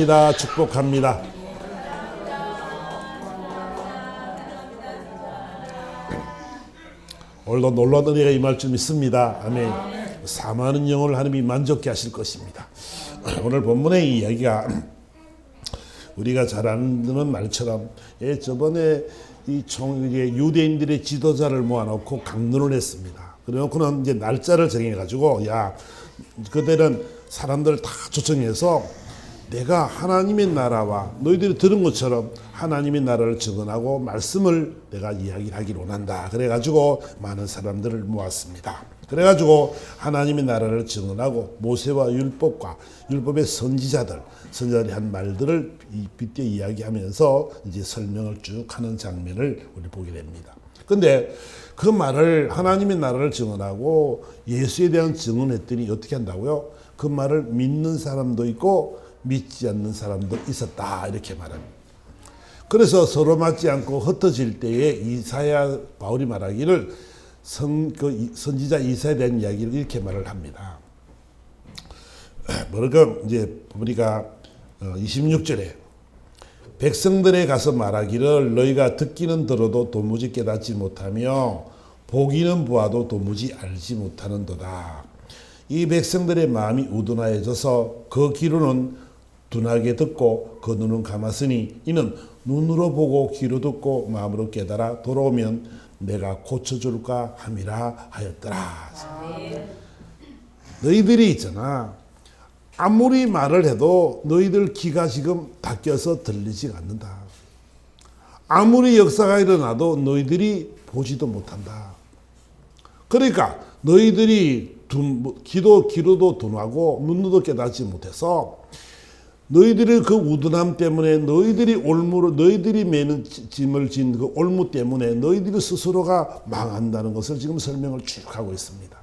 축복합니다. 오늘도 놀라운 은혜가 임할 줄 믿습니다. 아멘. 사모하는 영혼을 하나님이 만족케 하실 것입니다. 오늘 본문의 이야기가 우리가 잘 아는 말처럼 저번에 유대인들의 지도자를 모아놓고 강론을 했습니다. 그래놓고는 이제 날짜를 정해가지고 그들은 사람들 다 초청해서 내가 하나님의 나라와 너희들이 들은 것처럼 하나님의 나라를 증언하고 말씀을 내가 이야기를 하기를 원한다. 그래가지고 많은 사람들을 모았습니다. 그래가지고 하나님의 나라를 증언하고 모세와 율법과 율법의 선지자들이 한 말들을 빗대 이야기하면서 이제 설명을 쭉 하는 장면을 우리 보게 됩니다. 근데 그 말을 하나님의 나라를 증언하고 예수에 대한 증언했더니 어떻게 한다고요? 그 말을 믿는 사람도 있고 믿지 않는 사람도 있었다 이렇게 말합니다. 그래서 서로 맞지 않고 흩어질 때에 바울이 말하기를 선지자 이사야에 대한 이야기를 이렇게 말을 합니다. 뭐랄까 이제 보니까 26절에 백성들에 가서 말하기를 너희가 듣기는 들어도 도무지 깨닫지 못하며 보기는 보아도 도무지 알지 못하는도다. 이 백성들의 마음이 우둔하여져서 그 귀로는 둔하게 듣고 그 눈은 감았으니 이는 눈으로 보고 귀로 듣고 마음으로 깨달아 돌아오면 내가 고쳐줄까 함이라 하였더라. 너희들이 있잖아. 아무리 말을 해도 너희들 귀가 지금 닫혀서 들리지 않는다. 아무리 역사가 일어나도 너희들이 보지도 못한다. 그러니까 너희들이 귀로도 둔하고 눈으로도 깨닫지 못해서 너희들의 그 우둔함 때문에 너희들이 매는 짐을 진 그 올무 때문에 너희들이 스스로가 망한다는 것을 지금 설명을 쭉 하고 있습니다.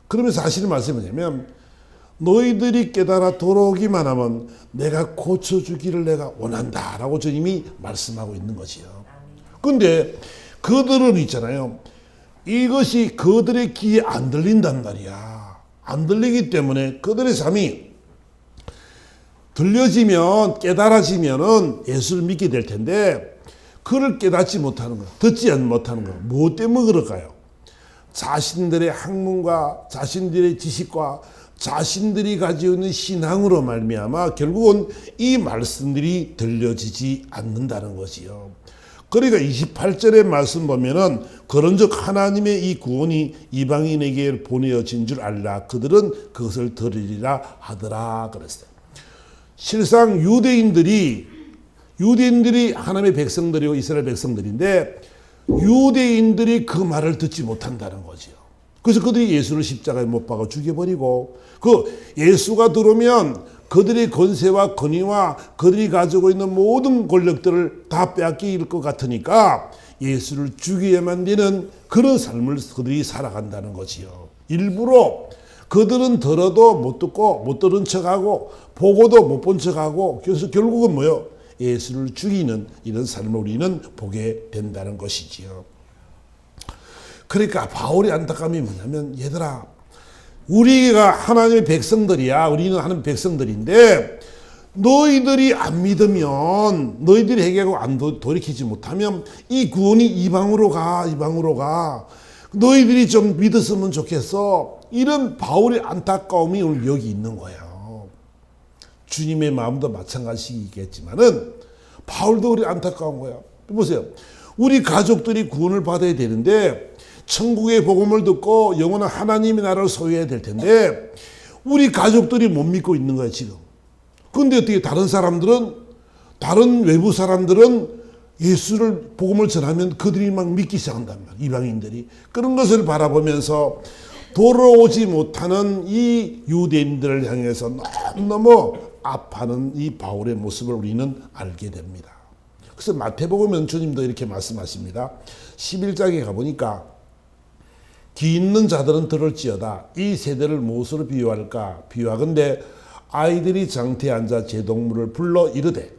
그러면 사실 말씀이냐면 너희들이 깨달아 돌아오기만 하면 내가 고쳐주기를 내가 원한다라고 주님이 말씀하고 있는 것이요. 근데 그들은 있잖아요. 이것이 그들의 귀에 안 들린단 말이야. 안 들리기 때문에 그들의 삶이 들려지면 깨달아지면은 예수를 믿게 될 텐데 그를 깨닫지 못하는 거, 듣지 못하는 거, 무엇 때문에 그럴까요? 자신들의 학문과 자신들의 지식과 자신들이 가지고 있는 신앙으로 말미암아 결국은 이 말씀들이 들려지지 않는다는 것이요. 그러니까 28절의 말씀 보면은 그런즉 하나님의 이 구원이 이방인에게 보내어진 줄 알라. 그들은 그것을 들으리라 하더라 그랬어요. 실상 유대인들이 하나님의 백성들이고 이스라엘 백성들인데 유대인들이 그 말을 듣지 못한다는 거죠. 그래서 그들이 예수를 십자가에 못 박아 죽여버리고 그 예수가 들어오면 그들의 권세와 권위와 그들이 가지고 있는 모든 권력들을 다 빼앗길 것 같으니까 예수를 죽여야만 되는 그런 삶을 그들이 살아간다는 거지요. 일부러 그들은 들어도 못 듣고 못 들은 척하고 보고도 못 본 척하고 그래서 결국은 뭐요? 예수를 죽이는 이런 삶을 우리는 보게 된다는 것이지요. 그러니까 바울의 안타까움이 뭐냐면 얘들아 우리가 하나님의 백성들이야. 우리는 하나님의 백성들인데 너희들이 안 믿으면 너희들이 회개하고 안 돌이키지 못하면 이 구원이 이방으로 가. 너희들이 좀 믿었으면 좋겠어. 이런 바울의 안타까움이 오늘 여기 있는 거예요. 주님의 마음도 마찬가지겠지만은 바울도 우리 안타까운 거야. 보세요. 우리 가족들이 구원을 받아야 되는데 천국의 복음을 듣고 영원한 하나님의 나라를 소유해야 될 텐데 우리 가족들이 못 믿고 있는 거야 지금. 그런데 어떻게 다른 외부 사람들은 예수를 복음을 전하면 그들이 막 믿기 시작한단 말이야. 이방인들이. 그런 것을 바라보면서 돌아오지 못하는 이 유대인들을 향해서 너무너무 아파하는 이 바울의 모습을 우리는 알게 됩니다. 그래서 마태복음은 주님도 이렇게 말씀하십니다. 11장에 가보니까 귀 있는 자들은 들을지어다. 이 세대를 무엇으로 비유할까? 비유하건대 아이들이 장터에 앉아 제동물을 불러 이르되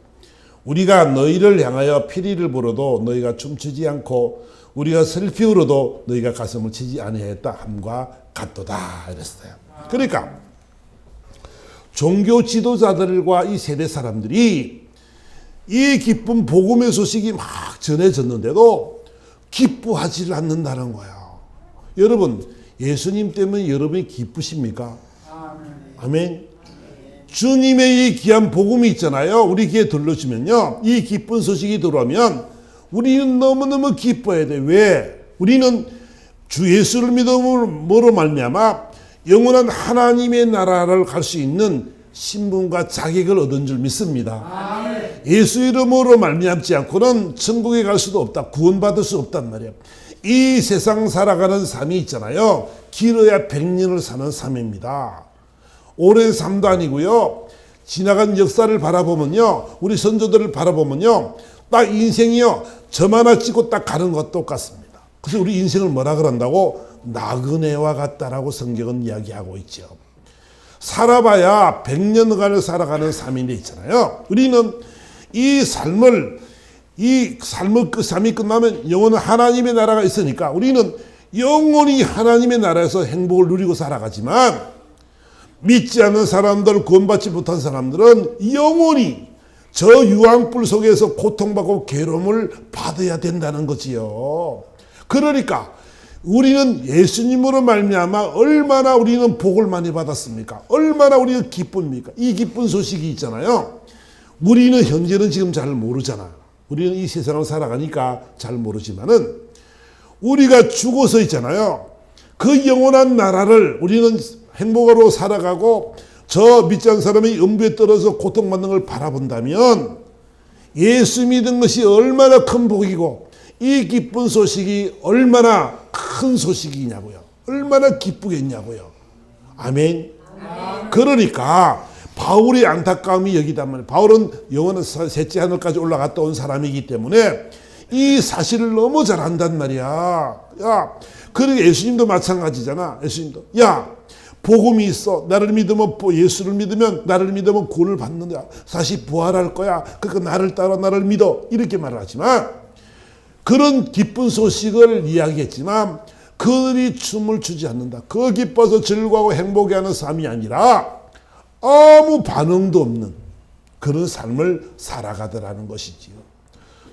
우리가 너희를 향하여 피리를 불어도 너희가 춤추지 않고 우리가 슬피 울어도 너희가 가슴을 치지 아니하였다 함과 같도다 이랬어요. 그러니까 종교 지도자들과 이 세대 사람들이 이 기쁜 복음의 소식이 막 전해졌는데도 기뻐하지 않는다는 거야. 여러분, 예수님 때문에 여러분이 기쁘십니까? 아멘. 주님의 이 귀한 복음이 있잖아요. 우리 귀에 들려주면요, 이 기쁜 소식이 들어오면 우리는 너무너무 기뻐해야 돼. 왜? 우리는 주 예수를 믿음으로 말미암아 영원한 하나님의 나라를 갈 수 있는 신분과 자격을 얻은 줄 믿습니다. 예수 이름으로 말미암지 않고는 천국에 갈 수도 없다. 구원받을 수 없단 말이에요. 이 세상 살아가는 삶이 있잖아요. 길어야 100년을 사는 삶입니다. 오랜 삶도 아니고요. 지나간 역사를 바라보면요, 우리 선조들을 바라보면요, 딱 인생이요, 점 하나 찍고 딱 가는 것 똑같습니다. 그래서 우리 인생을 뭐라 그런다고? 나그네와 같다라고 성경은 이야기하고 있죠. 살아봐야 100년간을 살아가는 삶인데 있잖아요. 우리는 이 삶이 끝나면 영원한 하나님의 나라가 있으니까 우리는 영원히 하나님의 나라에서 행복을 누리고 살아가지만, 믿지 않는 사람들, 구원받지 못한 사람들은 영원히 저 유황불 속에서 고통받고 괴로움을 받아야 된다는 거지요. 그러니까 우리는 예수님으로 말미암아 얼마나 우리는 복을 많이 받았습니까? 얼마나 우리는 기쁩니까? 이 기쁜 소식이 있잖아요. 우리는 현재는 지금 잘 모르잖아. 우리는 이 세상을 살아가니까 잘 모르지만은 우리가 죽어서 있잖아요. 그 영원한 나라를 우리는 행복으로 살아가고 저 믿지 않는 사람이 음부에 떨어져 고통받는 걸 바라본다면 예수 믿은 것이 얼마나 큰 복이고 이 기쁜 소식이 얼마나 큰 소식이냐고요. 얼마나 기쁘겠냐고요. 아멘. 그러니까 바울의 안타까움이 여기단 말이에요. 바울은 영원한 셋째 하늘까지 올라갔다 온 사람이기 때문에 이 사실을 너무 잘 안단 말이야. 야, 그러니까 예수님도 마찬가지잖아. 예수님도, 야, 복음이 있어. 나를 믿으면, 예수를 믿으면, 나를 믿으면 구원을 받는다. 다시 부활할 거야. 그러니까 나를 따라 나를 믿어. 이렇게 말을 하지만, 그런 기쁜 소식을 이야기했지만 그들이 춤을 추지 않는다. 그 기뻐서 즐거워하고 행복해하는 삶이 아니라 아무 반응도 없는 그런 삶을 살아가더라는 것이지요.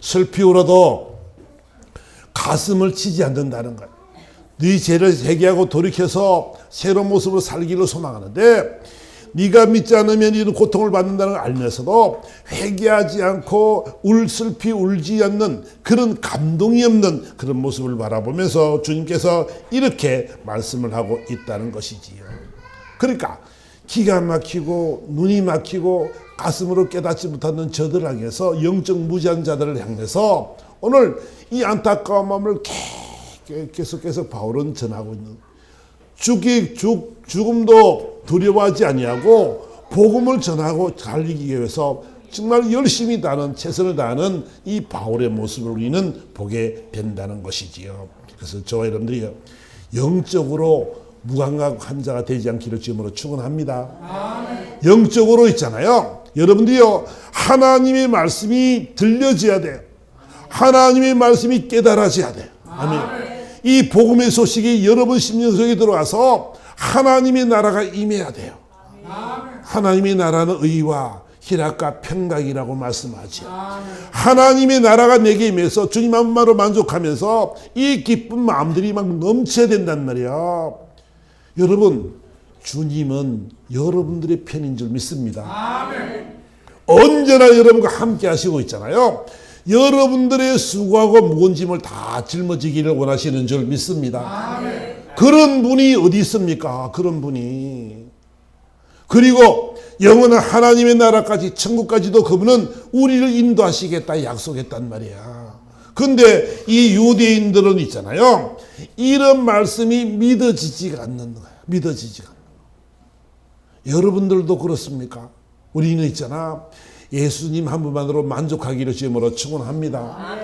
슬피 울어도 가슴을 치지 않는다는 거예요. 네 죄를 회개하고 돌이켜서 새로운 모습으로 살기를 소망하는데, 네가 믿지 않으면 이런 고통을 받는다는 걸 알면서도 회개하지 않고 슬피 울지 않는 그런 감동이 없는 그런 모습을 바라보면서 주님께서 이렇게 말씀을 하고 있다는 것이지요. 그러니까 기가 막히고 눈이 막히고 가슴으로 깨닫지 못하는 저들을 향해서, 영적 무지한 자들을 향해서 오늘 이 안타까운 마음을 계속해서 바울은 전하고 있는, 죽음도 두려워하지 아니하고 복음을 전하고 살리기 위해서 정말 열심히 다하는, 최선을 다하는 이 바울의 모습을 우리는 보게 된다는 것이지요. 그래서 저와 여러분들이 영적으로 무감각 환자가 되지 않기를 주님으로 축원합니다. 영적으로 있잖아요. 여러분들이요, 하나님의 말씀이 들려져야 돼요. 하나님의 말씀이 깨달아져야 돼요. 아멘. 이 복음의 소식이 여러분 심령 속에 들어가서 하나님의 나라가 임해야 돼요. 하나님의 나라는 의와 희락과 평강이라고 말씀하죠. 하나님의 나라가 내게 임해서 주님 한 말로 만족하면서 이 기쁜 마음들이 막 넘쳐야 된단 말이야. 여러분, 주님은 여러분들의 편인 줄 믿습니다. 언제나 여러분과 함께 하시고 있잖아요. 여러분들의 수고하고 무거운 짐을 다 짊어지기를 원하시는 줄 믿습니다. 그런 분이 어디 있습니까? 그런 분이. 그리고 영원한 하나님의 나라까지, 천국까지도 그분은 우리를 인도하시겠다 약속했단 말이야. 근데 이 유대인들은 있잖아요, 이런 말씀이 믿어지지가 않는 거야. 믿어지지가 않는 거야. 여러분들도 그렇습니까? 우리는 있잖아, 예수님 한 분만으로 만족하기를 주님으로 축원합니다.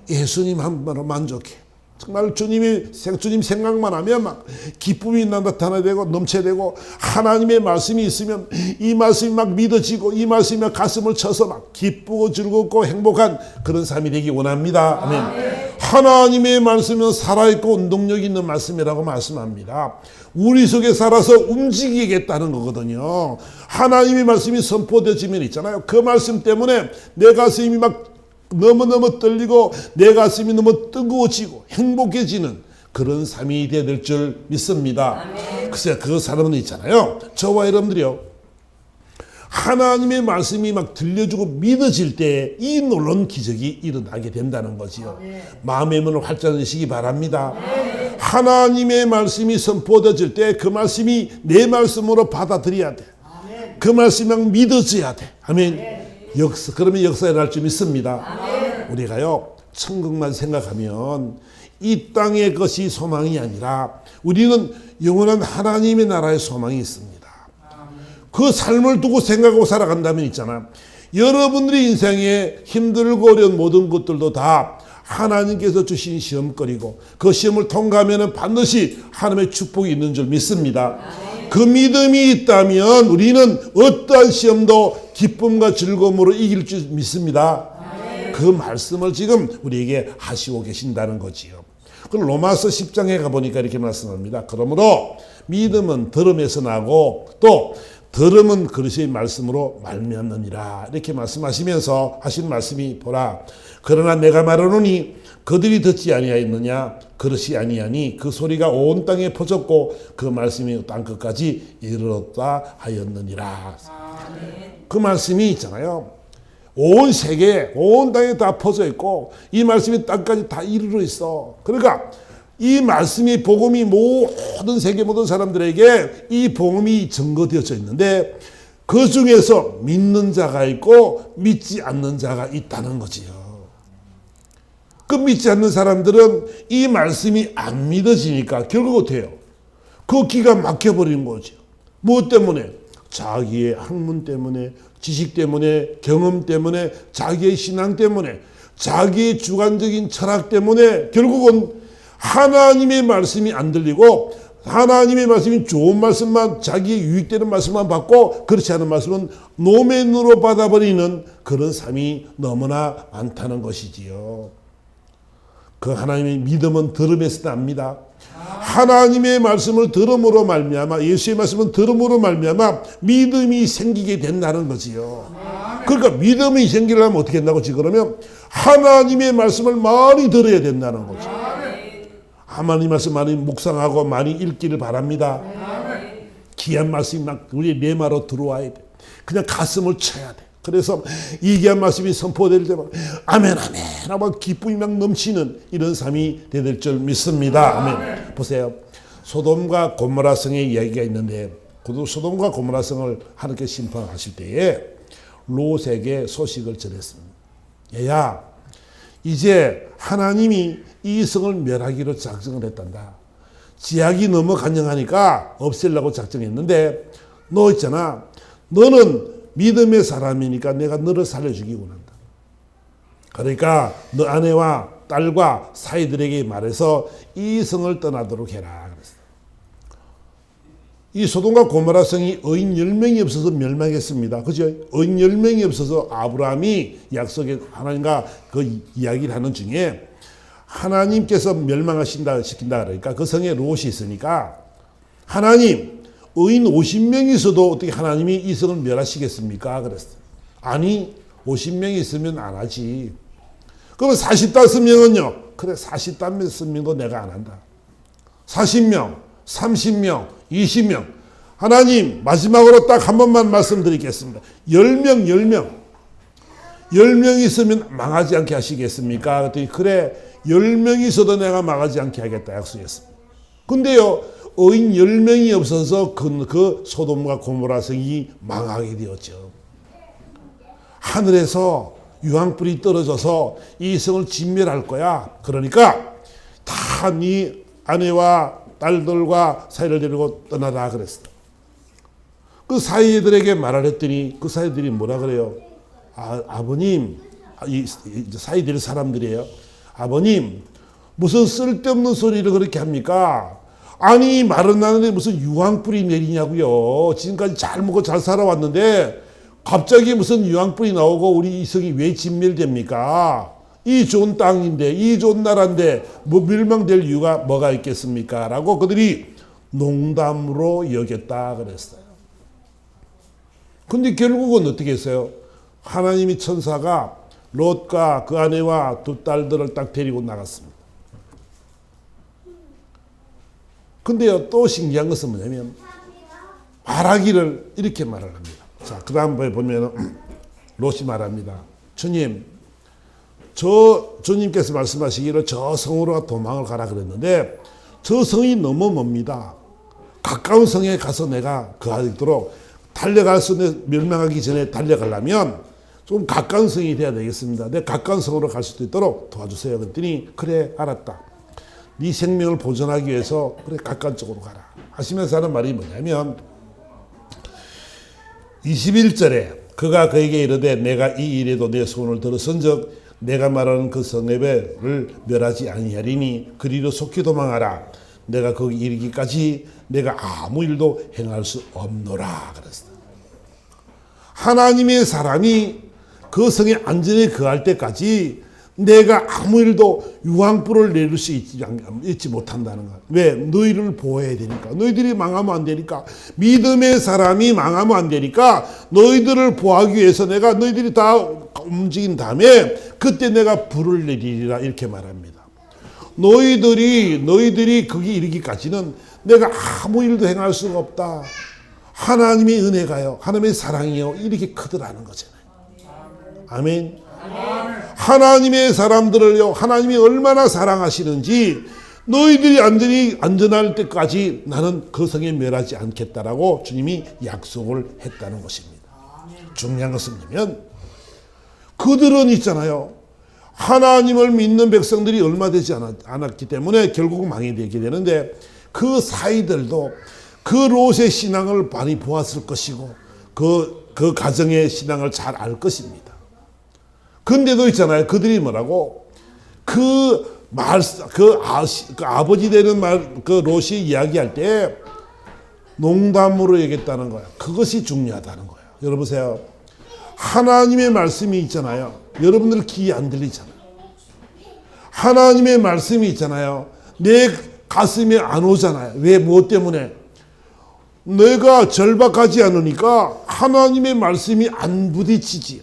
예수님 한 분만으로 만족해. 정말 주님 생각만 하면 막 기쁨이 나타나되고 넘쳐되고, 하나님의 말씀이 있으면 이 말씀이 막 믿어지고, 이 말씀이 막 가슴을 쳐서 막 기쁘고 즐겁고 행복한 그런 삶이 되기 원합니다. 아멘. 하나님의 말씀은 살아있고 운동력 있는 말씀이라고 말씀합니다. 우리 속에 살아서 움직이겠다는 거거든요. 하나님의 말씀이 선포되어지면 있잖아요. 그 말씀 때문에 내 가슴이 막 너무너무 떨리고 내 가슴이 너무 뜨거워지고 행복해지는 그런 삶이 되어야 될 줄 믿습니다. 글쎄 그 사람은 있잖아요. 저와 여러분들이요. 하나님의 말씀이 막 들려주고 믿어질 때 이 놀라운 기적이 일어나게 된다는 거지요. 마음의 문을 활짝 여시기 바랍니다. 하나님의 말씀이 선포되어질 때 그 말씀이 내 말씀으로 받아들여야 돼. 그 말씀이 막 믿어져야 돼. 아멘. 그러면 역사에 날 줄 믿습니다. 우리가요 천국만 생각하면 이 땅의 것이 소망이 아니라 우리는 영원한 하나님의 나라의 소망이 있습니다. 그 삶을 두고 생각하고 살아간다면 있잖아. 여러분들의 인생에 힘들고 어려운 모든 것들도 다 하나님께서 주신 시험거리고 그 시험을 통과하면 반드시 하나님의 축복이 있는 줄 믿습니다. 그 믿음이 있다면 우리는 어떠한 시험도 기쁨과 즐거움으로 이길 줄 믿습니다. 그 말씀을 지금 우리에게 하시고 계신다는 거지요. 그럼 로마서 10장에 가보니까 이렇게 말씀합니다. 그러므로 믿음은 들음에서 나고 또 들음은 그리스도의 말씀으로 말미암느니라. 이렇게 말씀하시면서 하신 말씀이 보라. 그러나 내가 말하노니 그들이 듣지 아니하였느냐. 그릇이 아니하니 그 소리가 온 땅에 퍼졌고 그 말씀이 땅 끝까지 이르렀다 하였느니라. 그 말씀이 있잖아요. 온 세계, 온 땅에 다 퍼져 있고 이 말씀이 땅까지 다 이르러 있어. 그러니까 이 말씀이 복음이 모든 세계 모든 사람들에게 이 복음이 증거되어져 있는데 그 중에서 믿는 자가 있고 믿지 않는 자가 있다는 거지요. 그 믿지 않는 사람들은 이 말씀이 안 믿어지니까 결국 어떻게 해요? 그 기가 막혀버리는 거죠. 무엇 때문에? 자기의 학문 때문에, 지식 때문에, 경험 때문에, 자기의 신앙 때문에, 자기의 주관적인 철학 때문에 결국은 하나님의 말씀이 안 들리고 하나님의 말씀이 좋은 말씀만 자기의 유익되는 말씀만 받고 그렇지 않은 말씀은 노맨으로 받아버리는 그런 삶이 너무나 많다는 것이지요. 그 하나님의 믿음은 들음에서 납니다. 하나님의 말씀을 들음으로 말미암아 예수의 말씀은 들음으로 말미암아 믿음이 생기게 된다는 거지요. 그러니까 믿음이 생기려면 어떻게 된다고 지금 그러면 하나님의 말씀을 많이 들어야 된다는 거죠. 하나님 말씀 많이 묵상하고 많이 읽기를 바랍니다. 귀한 말씀이 막 우리 내마로 들어와야 돼. 그냥 가슴을 쳐야 돼. 그래서 이 귀한 말씀이 선포될 때마다 아멘 아멘 하고 기쁨이 막 넘치는 이런 삶이 될 줄 믿습니다. 아멘. 보세요. 소돔과 고모라 성의 이야기가 있는데 그 소돔과 고모라 성을 하나님께 심판하실 때에 롯에게 소식을 전했습니다. 얘야 이제 하나님이 이 성을 멸하기로 작정을 했단다. 지약이 너무 간영하니까 없애려고 작정했는데 너 있잖아. 너는 믿음의 사람이니까 내가 너를 살려주기로 한다. 그러니까 너 아내와 딸과 사이들에게 말해서 이 성을 떠나도록 해라. 그랬어. 이 소돔과 고모라 성이 의인 10명이 없어서 멸망했습니다. 그죠? 의인 10명이 없어서 아브라함이 약속의 하나님과 그 이야기를 하는 중에 하나님께서 멸망하신다 시킨다 그러니까 그 성에 롯이 있으니까 하나님 의인 50명이 있어도 어떻게 하나님이 이 성을 멸하시겠습니까? 그랬어요. 아니 50명이 있으면 안 하지. 그러면 45명은요. 그래 45명도 내가 안 한다. 40명, 30명, 20명. 하나님 마지막으로 딱 한 번만 말씀드리겠습니다. 10명 10명 있으면 망하지 않게 하시겠습니까? 그랬더니 그래 10명이 있어도 내가 망하지 않게 하겠다 약속했습니다. 근데요 의인 10명이 없어서 그 소돔과 고모라 성이 망하게 되었죠. 하늘에서 유황불이 떨어져서 이 성을 진멸할 거야. 그러니까 다 네 아내와 딸들과 사이를 데리고 떠나라 그랬어. 그 사이들에게 말을 했더니 그 사이들이 뭐라 그래요? 아버님, 이 사이들 사람들이에요. 아버님, 무슨 쓸데없는 소리를 그렇게 합니까? 아니 마른 나는데 무슨 유황불이 내리냐고요. 지금까지 잘 먹고 잘 살아왔는데 갑자기 무슨 유황불이 나오고 우리 이성이 왜 진멸됩니까? 이 좋은 땅인데, 이 좋은 나라인데 뭐 멸망될 이유가 뭐가 있겠습니까? 라고 그들이 농담으로 여겼다 그랬어요. 근데 결국은 어떻게 했어요? 하나님이 천사가 롯과 그 아내와 두 딸들을 딱 데리고 나갔습니다. 근데요, 또 신기한 것은 뭐냐면 말하기를 이렇게 말을 합니다. 자, 그 다음에 보면 롯이 말합니다. 주님, 주님께서 말씀하시기를 저 성으로 도망을 가라 그랬는데 저 성이 너무 멉니다. 가까운 성에 가서 내가 거하도록 달려가서 멸망하기 전에 달려가려면 좀 가까운 성이 돼야 되겠습니다. 내 가까운 성으로 갈 수도 있도록 도와주세요. 그랬더니 그래 알았다. 네 생명을 보존하기 위해서 그래 가까운 쪽으로 가라. 하시면서 하는 말이 뭐냐면 21절에 그가 그에게 이르되 내가 이 일에도 내 소원을 들었은즉 내가 말하는 그 성읍을 멸하지 아니하리니 그리로 속히 도망하라. 내가 거기 이르기까지 내가 아무 일도 행할 수 없노라 그랬어요. 하나님의 사람이 그 성에 안전히 거할 때까지 내가 아무 일도 유황불을 내릴 수 있지 못한다는 거야. 왜? 너희를 보호해야 되니까. 너희들이 망하면 안 되니까. 믿음의 사람이 망하면 안 되니까 너희들을 보호하기 위해서 내가 너희들이 다 움직인 다음에 그때 내가 불을 내리리라 이렇게 말합니다. 너희들이 거기 이르기까지는 내가 아무 일도 행할 수가 없다. 하나님의 은혜가요, 하나님의 사랑이요 이렇게 크더라는 거잖아요. 아멘. 하나님의 사람들을요, 하나님이 얼마나 사랑하시는지 너희들이 안전할 때까지 나는 그 성에 멸하지 않겠다라고 주님이 약속을 했다는 것입니다. 중요한 것은 뭐냐면 그들은 있잖아요. 하나님을 믿는 백성들이 얼마 되지 않았기 때문에 결국 망해되게 되는데 그 사이들도 그 롯의 신앙을 많이 보았을 것이고 그 가정의 신앙을 잘 알 것입니다. 근데도 있잖아요. 그들이 뭐라고 아버지 되는 그 롯이 이야기할 때 농담으로 얘기했다는 거예요. 그것이 중요하다는 거예요. 여러분 보세요. 하나님의 말씀이 있잖아요. 여러분들 귀에 안 들리잖아요. 하나님의 말씀이 있잖아요. 내 가슴에 안 오잖아요. 왜? 무엇 때문에? 내가 절박하지 않으니까 하나님의 말씀이 안 부딪히지요.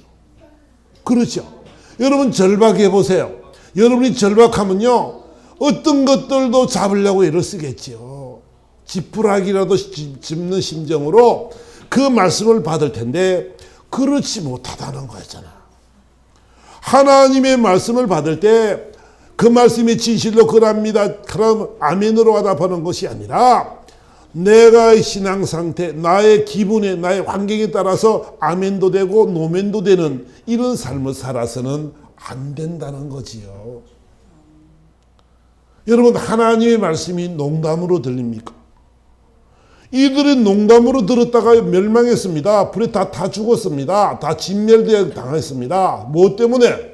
그렇죠. 여러분 절박해 보세요. 여러분이 절박하면요 어떤 것들도 잡으려고 애를 쓰겠지요. 지푸라기라도 짚는 심정으로 그 말씀을 받을 텐데 그렇지 못하다는 거잖아. 하나님의 말씀을 받을 때 그 말씀이 진실로 그럽니다. 그럼 아멘으로 화답하는 것이 아니라 내가 신앙 상태, 나의 기분에, 나의 환경에 따라서 아멘도 되고 노멘도 되는 이런 삶을 살아서는 안 된다는 거지요. 여러분 하나님의 말씀이 농담으로 들립니까? 이들은 농담으로 들었다가 멸망했습니다. 불에 다 죽었습니다. 다 진멸되어 당했습니다. 무엇 때문에?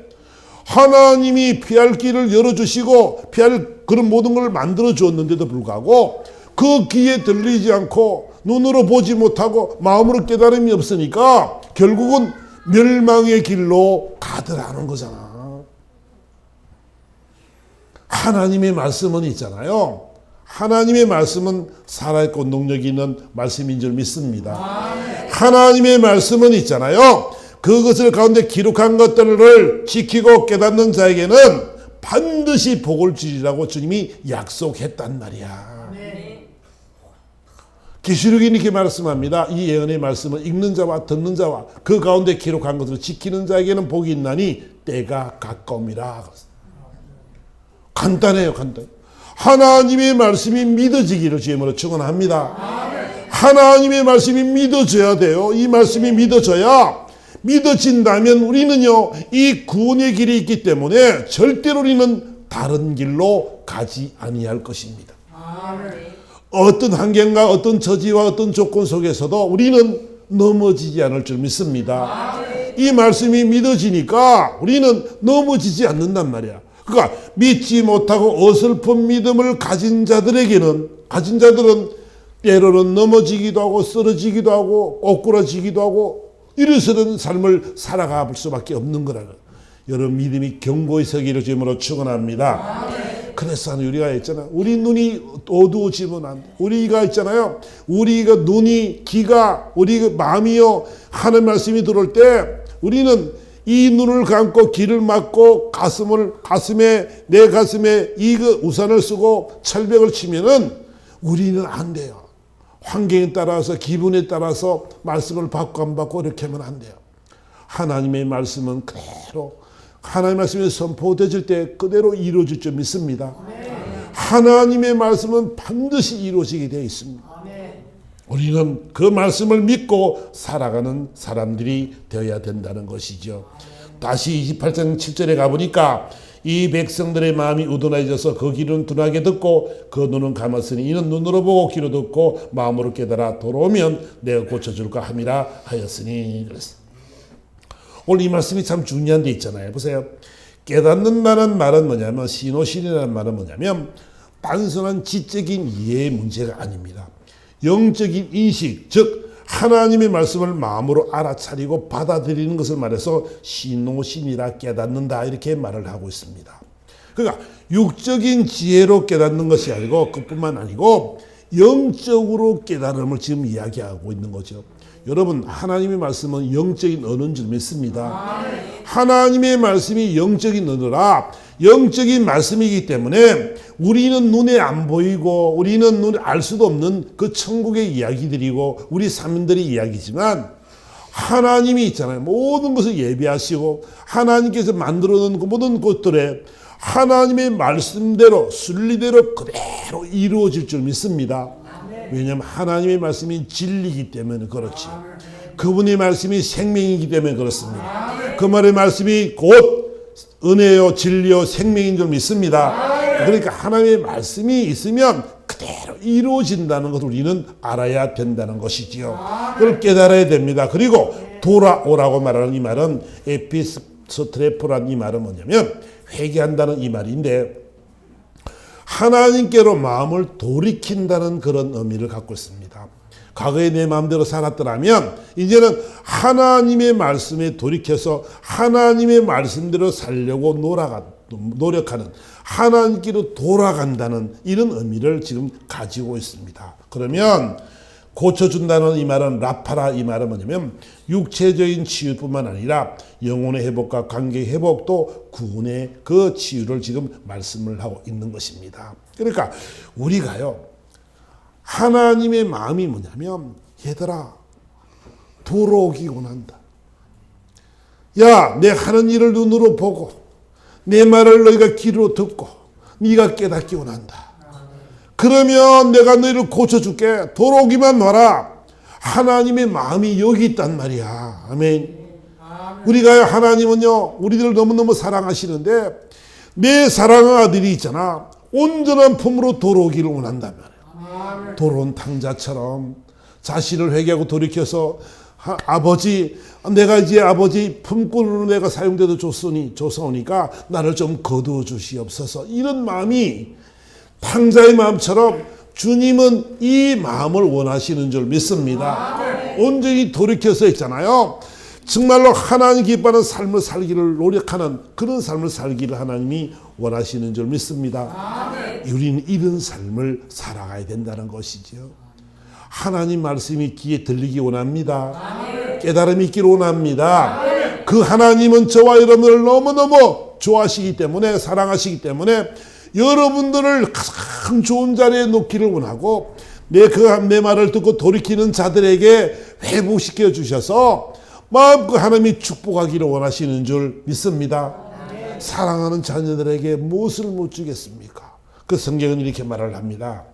하나님이 피할 길을 열어주시고 피할 그런 모든 걸 만들어 주었는데도 불구하고 그 귀에 들리지 않고 눈으로 보지 못하고 마음으로 깨달음이 없으니까 결국은 멸망의 길로 가더라는 거잖아. 하나님의 말씀은 있잖아요. 하나님의 말씀은 살아있고 능력이 있는 말씀인 줄 믿습니다. 하나님의 말씀은 있잖아요. 그것을 가운데 기록한 것들을 지키고 깨닫는 자에게는 반드시 복을 주리라고 주님이 약속했단 말이야. 계시록이 이렇게 말씀합니다. 이 예언의 말씀은 읽는 자와 듣는 자와 그 가운데 기록한 것을 지키는 자에게는 복이 있나니 때가 가까움이라. 간단해요, 간단. 하나님의 말씀이 믿어지기를 주님으로 축원합니다. 하나님의 말씀이 믿어져야 돼요. 이 말씀이 믿어진다면 우리는요 이 구원의 길이 있기 때문에 절대로 우리는 다른 길로 가지 아니할 것입니다. 어떤 환경과 어떤 처지와 어떤 조건 속에서도 우리는 넘어지지 않을 줄 믿습니다. 이 말씀이 믿어지니까 우리는 넘어지지 않는단 말이야. 그러니까 믿지 못하고 어설픈 믿음을 가진 자들은 때로는 넘어지기도 하고 쓰러지기도 하고 엇구러지기도 하고 이래서는 삶을 살아갈 수밖에 없는 거라는. 여러분 믿음이 견고히 서기를 주임으로 축원합니다. 그래서 우리가 있잖아. 우리 눈이 어두워지면 안 돼. 우리가 있잖아요. 우리가 눈이, 귀가, 우리 마음이요. 하는 말씀이 들어올 때 우리는 이 눈을 감고 귀를 막고 내 가슴에 이 우산을 쓰고 철벽을 치면은 우리는 안 돼요. 환경에 따라서 기분에 따라서 말씀을 받고 안 받고 이렇게 하면 안 돼요. 하나님의 말씀은 그대로 하나님의 말씀이 선포되질 때 그대로 이루어질 줄 믿습니다. 하나님의 말씀은 반드시 이루어지게 되어 있습니다. 우리는 그 말씀을 믿고 살아가는 사람들이 되어야 된다는 것이죠. 다시 28장 7절에 가보니까 이 백성들의 마음이 우둔해져서 그 귀는 둔하게 듣고 그 눈은 감았으니 이는 눈으로 보고 귀로 듣고 마음으로 깨달아 돌아오면 내가 고쳐줄까 함이라 하였으니. 그랬어요. 오늘 이 말씀이 참 중요한 데 있잖아요. 보세요. 깨닫는다는 말은 뭐냐면, 신호신이라는 말은 뭐냐면 단순한 지적인 이해의 문제가 아닙니다. 영적인 인식, 즉 하나님의 말씀을 마음으로 알아차리고 받아들이는 것을 말해서 신호신이라 깨닫는다 이렇게 말을 하고 있습니다. 그러니까 육적인 지혜로 깨닫는 것이 아니고 그뿐만 아니고 영적으로 깨달음을 지금 이야기하고 있는 거죠. 여러분 하나님의 말씀은 영적인 언어인 줄 믿습니다. 하나님의 말씀이 영적인 언어라 영적인 말씀이기 때문에 우리는 눈에 안 보이고 우리는 눈에 알 수도 없는 그 천국의 이야기들이고 우리 사민들의 이야기지만 하나님이 있잖아요. 모든 것을 예비하시고 하나님께서 만들어 놓은 그 모든 것들에 하나님의 말씀대로 순리대로 그대로 이루어질 줄 믿습니다. 왜냐하면 하나님의 말씀이 진리이기 때문에 그렇지. 그분의 말씀이 생명이기 때문에 그렇습니다. 그 말의 말씀이 곧 은혜요 진리요 생명인 줄 믿습니다. 그러니까 하나님의 말씀이 있으면 그대로 이루어진다는 것을 우리는 알아야 된다는 것이지요. 그걸 깨달아야 됩니다. 그리고 돌아오라고 말하는 이 말은 에피스트레포라는 이 말은 뭐냐면 회개한다는 이 말인데 하나님께로 마음을 돌이킨다는 그런 의미를 갖고 있습니다. 과거에 내 마음대로 살았더라면 이제는 하나님의 말씀에 돌이켜서 하나님의 말씀대로 살려고 노력하는 하나님께로 돌아간다는 이런 의미를 지금 가지고 있습니다. 그러면 고쳐준다는 이 말은 라파라 이 말은 뭐냐면 육체적인 치유뿐만 아니라 영혼의 회복과 관계의 회복도 구원의 그 치유를 지금 말씀을 하고 있는 것입니다. 그러니까 우리가요 하나님의 마음이 뭐냐면 얘들아 돌아오기 원한다. 야, 내 하는 일을 눈으로 보고 내 말을 너희가 귀로 듣고 네가 깨닫기 원한다. 그러면 내가 너희를 고쳐줄게. 돌아오기만 봐라. 하나님의 마음이 여기 있단 말이야. 아멘. 우리가 하나님은요 우리들을 너무너무 사랑하시는데 내 사랑하는 아들이 있잖아. 온전한 품으로 돌아오기를 원한단 말이야. 돌아온 탕자처럼 자신을 회개하고 돌이켜서 아버지 내가 이제 아버지 품꾼으로 내가 사용돼도 좋사오니까 나를 좀 거두어 주시옵소서. 이런 마음이 탕자의 마음처럼 주님은 이 마음을 원하시는 줄 믿습니다. 온전히 돌이켜서 있잖아요. 정말로 하나님 기뻐하는 삶을 살기를 노력하는 그런 삶을 살기를 하나님이 원하시는 줄 믿습니다. 우리는 이런 삶을 살아가야 된다는 것이죠. 하나님 말씀이 귀에 들리기 원합니다. 깨달음이 있기를 원합니다. 그 하나님은 저와 여러분을 너무너무 좋아하시기 때문에 사랑하시기 때문에 여러분들을 가장 좋은 자리에 놓기를 원하고 내 말을 듣고 돌이키는 자들에게 회복시켜 주셔서 마음껏 하나님이 축복하기를 원하시는 줄 믿습니다. 사랑하는 자녀들에게 무엇을 못 주겠습니까? 그 성경은 이렇게 말을 합니다.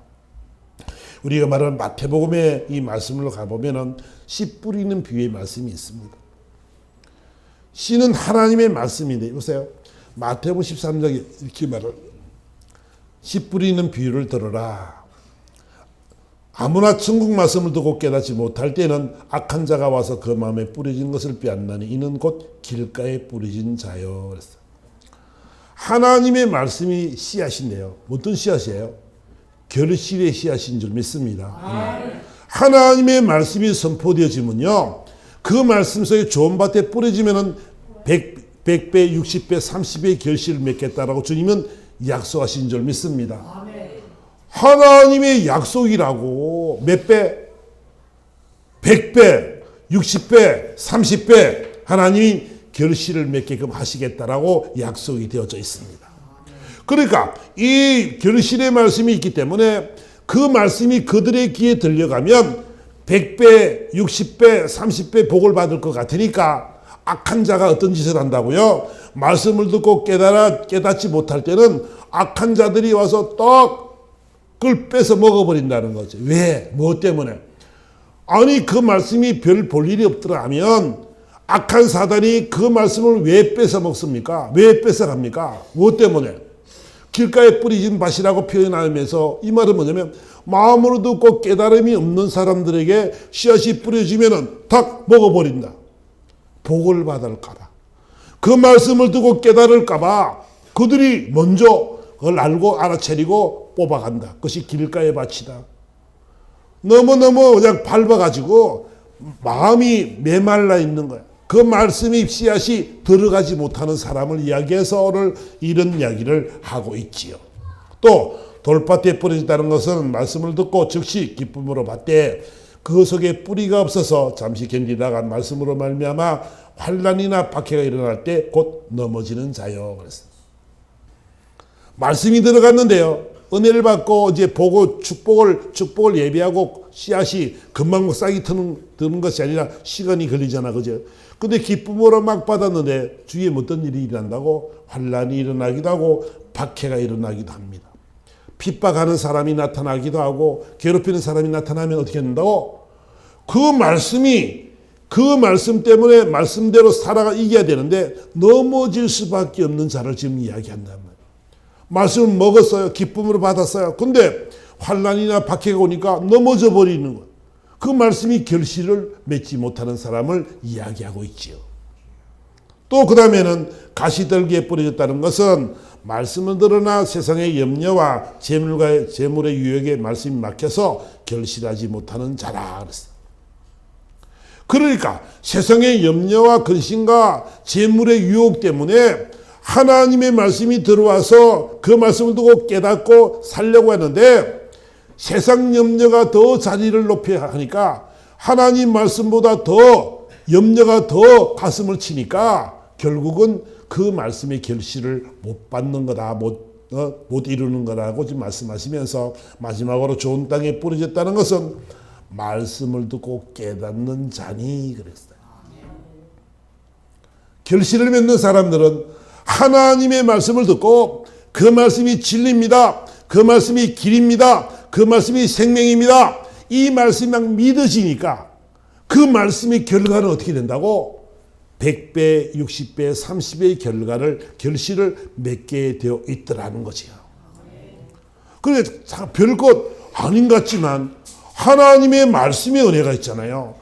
우리가 말하는 마태복음의 이 말씀으로 가보면 씨 뿌리는 비유의 말씀이 있습니다. 씨는 하나님의 말씀인데 보세요. 마태복음 13장에 이렇게 말을 씨 뿌리는 비유를 들어라. 아무나 천국 말씀을 듣고 깨닫지 못할 때는 악한 자가 와서 그 마음에 뿌려진 것을 빼앗나니 이는 곧 길가에 뿌려진 자요. 그랬어요. 하나님의 말씀이 씨앗인데요. 어떤 씨앗이에요? 결실의 씨앗인 줄 믿습니다. 하나님의 말씀이 선포되어지면요. 그 말씀 속에 좋은 밭에 뿌려지면은 100배, 60배, 30배의 결실을 맺겠다라고 주님은 약속하신 줄 믿습니다. 하나님의 약속이라고 몇 배? 100배, 60배, 30배 하나님이 결실을 맺게끔 하시겠다라고 약속이 되어져 있습니다. 그러니까 이 결실의 말씀이 있기 때문에 그 말씀이 그들의 귀에 들려가면 100배, 60배, 30배 복을 받을 것 같으니까 악한 자가 어떤 짓을 한다고요? 말씀을 듣고 깨닫지 못할 때는 악한 자들이 와서 떡을 뺏어 먹어버린다는 거죠. 왜? 무엇 때문에? 아니 그 말씀이 별 볼 일이 없더라 하면 악한 사단이 그 말씀을 왜 뺏어 먹습니까? 왜 뺏어 갑니까? 무엇 때문에? 길가에 뿌리진 밭이라고 표현하면서 이 말은 뭐냐면 마음으로 듣고 깨달음이 없는 사람들에게 씨앗이 뿌려지면은 탁 먹어버린다. 복을 받을까봐. 그 말씀을 듣고 깨달을까봐 그들이 먼저 그걸 알고 알아차리고 뽑아간다. 그것이 길가의 밭이다. 너무너무 그냥 밟아가지고 마음이 메말라 있는 거야. 그 말씀이 씨앗이 들어가지 못하는 사람을 이야기해서 오늘 이런 이야기를 하고 있지요. 또 돌밭에 뿌려졌다는 것은 말씀을 듣고 즉시 기쁨으로 받되 그 속에 뿌리가 없어서 잠시 견디다가 말씀으로 말미암아 환난이나 박해가 일어날 때 곧 넘어지는 자요. 그랬어요. 말씀이 들어갔는데요. 은혜를 받고 이제 보고 축복을 예비하고 씨앗이 금방 싹이 드는 것이 아니라 시간이 걸리잖아. 그죠? 근데 기쁨으로 막 받았는데 주위에 어떤 일이 일어난다고? 환난이 일어나기도 하고 박해가 일어나기도 합니다. 핍박하는 사람이 나타나기도 하고 괴롭히는 사람이 나타나면 어떻게 된다고? 그 말씀 때문에 말씀대로 살아가 이겨야 되는데 넘어질 수밖에 없는 자를 지금 이야기한단 말이에요. 말씀을 먹었어요. 기쁨으로 받았어요. 근데 환난이나 박해가 오니까 넘어져 버리는 거예요. 그 말씀이 결실을 맺지 못하는 사람을 이야기하고 있지요. 또 그 다음에는 가시떨기에 뿌려졌다는 것은 말씀을 들으나 세상의 염려와 재물의 유혹에 말씀이 막혀서 결실하지 못하는 자라 그랬어요. 그러니까 세상의 염려와 근심과 재물의 유혹 때문에 하나님의 말씀이 들어와서 그 말씀을 두고 깨닫고 살려고 하는데 세상 염려가 더 자리를 높여 하니까 하나님 말씀보다 더 염려가 더 가슴을 치니까 결국은 그 말씀의 결실을 못 받는 거다. 못 이루는 거라고 지금 말씀하시면서 마지막으로 좋은 땅에 뿌려졌다는 것은 말씀을 듣고 깨닫는 자니 그랬어요. 결실을 맺는 사람들은 하나님의 말씀을 듣고 그 말씀이 진리입니다. 그 말씀이 길입니다. 그 말씀이 생명입니다. 이 말씀이 막 믿어지니까 그 말씀의 결과는 어떻게 된다고? 100배, 60배, 30배의 결실을 맺게 되어 있더라는 것이요. 그래 별것 아닌 것 같지만 하나님의 말씀의 은혜가 있잖아요.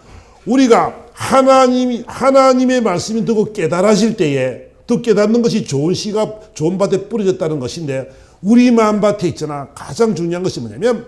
우리가 하나님의 말씀이 듣고 깨달아질 때에 또 깨닫는 것이 좋은 씨가 좋은 밭에 뿌려졌다는 것인데 우리 마음밭에 있잖아. 가장 중요한 것이 뭐냐면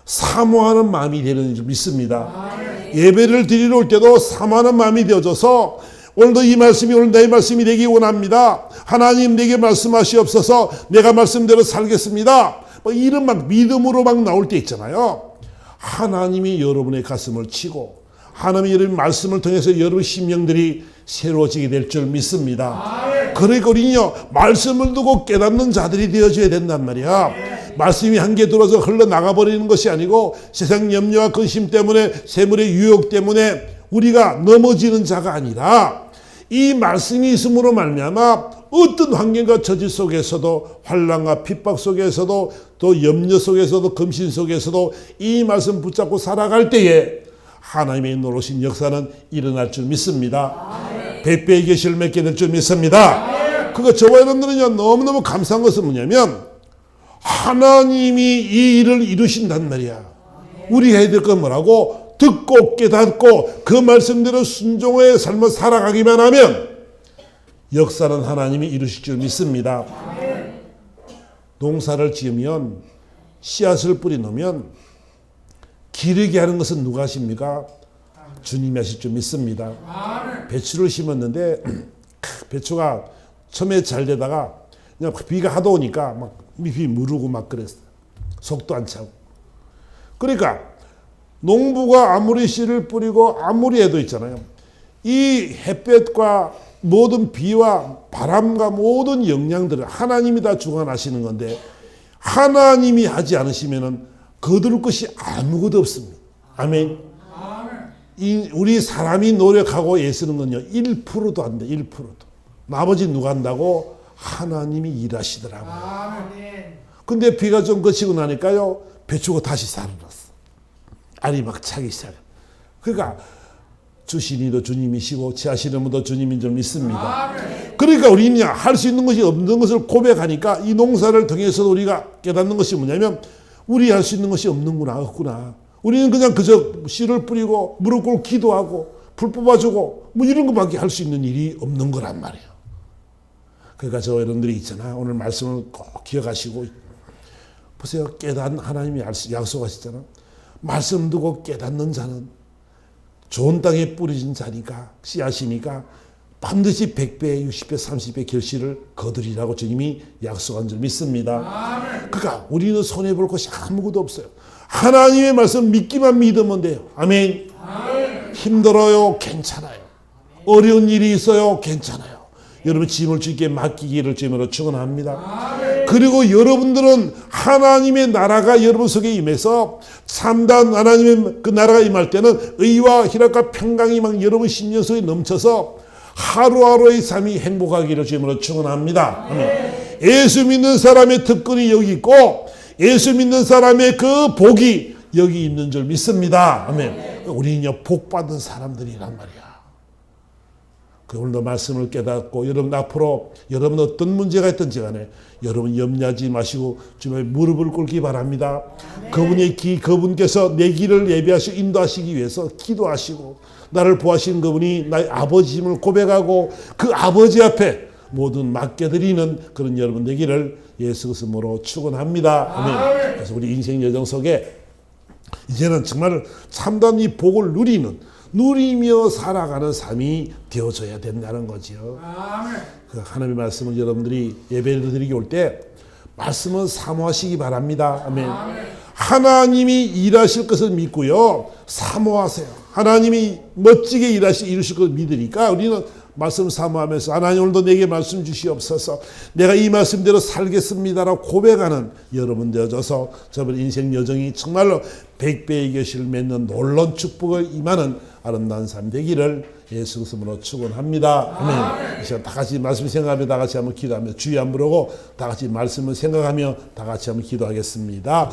사모하는 마음이 되는 줄 믿습니다. 예배를 드리러 올 때도 사모하는 마음이 되어져서 오늘도 이 말씀이 오늘 내 말씀이 되기 원합니다. 하나님 내게 말씀하시옵소서. 내가 말씀대로 살겠습니다. 뭐 이런 막 믿음으로 막 나올 때 있잖아요. 하나님이 여러분의 가슴을 치고 하나님이 여러분 말씀을 통해서 여러분 심령들이 새로워지게 될 줄 믿습니다. 그러니까 우리는요 말씀을 두고 깨닫는 자들이 되어줘야 된단 말이야. 말씀이 한 개 들어서 흘러나가버리는 것이 아니고 세상 염려와 근심 때문에 세물의 유혹 때문에 우리가 넘어지는 자가 아니라 이 말씀이 있음으로 말미암아 어떤 환경과 처지 속에서도 환난과 핍박 속에서도 또 염려 속에서도 금신 속에서도 이 말씀 붙잡고 살아갈 때에 하나님의 놀라신 역사는 일어날 줄 믿습니다. 100배의 결실을 맺게 될 줄 믿습니다. 그거 저와 여러분들은요 너무너무 감사한 것은 뭐냐면 하나님이 이 일을 이루신단 말이야. 우리 해야 될 건 뭐라고? 듣고 깨닫고 그 말씀대로 순종의 삶을 살아가기만 하면 역사는 하나님이 이루실 줄 믿습니다. 농사를 지으면 씨앗을 뿌리놓으면 기르게 하는 것은 누가 하십니까? 주님이 하실 줄 믿습니다. 배추를 심었는데 배추가 처음에 잘 되다가 그냥 비가 하도 오니까 막 잎이 무르고 막 그랬어요. 속도 안 차고. 그러니까 농부가 아무리 씨를 뿌리고 아무리 해도 있잖아요. 이 햇볕과 모든 비와 바람과 모든 영양들을 하나님이 다 주관하시는 건데 하나님이 하지 않으시면은 거둘 것이 아무것도 없습니다. 아멘. 우리 사람이 노력하고 애쓰는 건요 1%도 안 돼. 1%도. 나머지 누가 한다고? 하나님이 일하시더라고요. 근데 비가 좀 그치고 나니까요 배추가 다시 살아났어. 알이 막 차기 시작해. 그러니까 주신이도 주님이시고 지하시는 분도 주님인 줄 믿습니다. 그러니까 우리는 할 수 있는 것이 없는 것을 고백하니까 이 농사를 통해서 우리가 깨닫는 것이 뭐냐면 우리 할 수 있는 것이 없구나. 우리는 그냥 그저 씨를 뿌리고 무릎 꿇고 기도하고 불 뽑아주고 뭐 이런 것밖에 할 수 있는 일이 없는 거란 말이에요. 그러니까 저 여러분들이 있잖아. 오늘 말씀을 꼭 기억하시고 보세요. 깨닫는 하나님이 약속하시잖아. 말씀 두고 깨닫는 자는 좋은 땅에 뿌려진 자니까 씨앗이니까 반드시 100배, 60배, 30배 결실을 거두리라고 주님이 약속한 줄 믿습니다. 그러니까 우리는 손해볼 것이 아무것도 없어요. 하나님의 말씀 믿기만 믿으면 돼요. 아멘. 힘들어요. 괜찮아요. 어려운 일이 있어요. 괜찮아요. 여러분 짐을 주께 맡기기를 주님으로 축원합니다. 그리고 여러분들은 하나님의 나라가 여러분 속에 임해서 참다운 하나님의 그 나라가 임할 때는 의와 희락과 평강이 막 여러분 심령 속에 넘쳐서 하루하루의 삶이 행복하기를 주님으로 축원합니다. 아멘. 예수 믿는 사람의 특권이 여기 있고 예수 믿는 사람의 그 복이 여기 있는 줄 믿습니다. 아멘. 우리는요 복 받은 사람들이란 말이야. 오늘도 말씀을 깨닫고 여러분 앞으로 여러분 어떤 문제가 있든지 간에 여러분 염려하지 마시고 주님의 무릎을 꿇기 바랍니다. 그분께서 내 길을 예비하시고 인도하시기 위해서 기도하시고 나를 보호하시는 그분이 나의 아버지임을 고백하고 그 아버지 앞에 모든 맡겨드리는 그런 여러분 되기를 예수 그리스도로 축원합니다. 아멘. 그래서 우리 인생 여정 속에 이제는 정말 참다운 이 복을 누리며 살아가는 삶이 되어져야 된다는 거죠. 그 하나님의 말씀을 여러분들이 예배를 드리기 올 때 말씀은 사모하시기 바랍니다. 아멘. 하나님이 일하실 것을 믿고요. 사모하세요. 하나님이 멋지게 이루실 것을 믿으니까 우리는 말씀 사모하면서 하나님 오늘도 내게 말씀 주시옵소서 내가 이 말씀대로 살겠습니다라고 고백하는 여러분 되어져서 저번 인생 여정이 정말로 100배의 결실을 맺는 놀라운 축복을 임하는 아름다운 삶 되기를 예수 그리스도로 축원합니다. 아멘. 이 시간 다 같이 말씀 생각하며 다 같이 한번 기도하며 주의 안 부르고 다 같이 말씀을 생각하며 다 같이 한번 기도하겠습니다.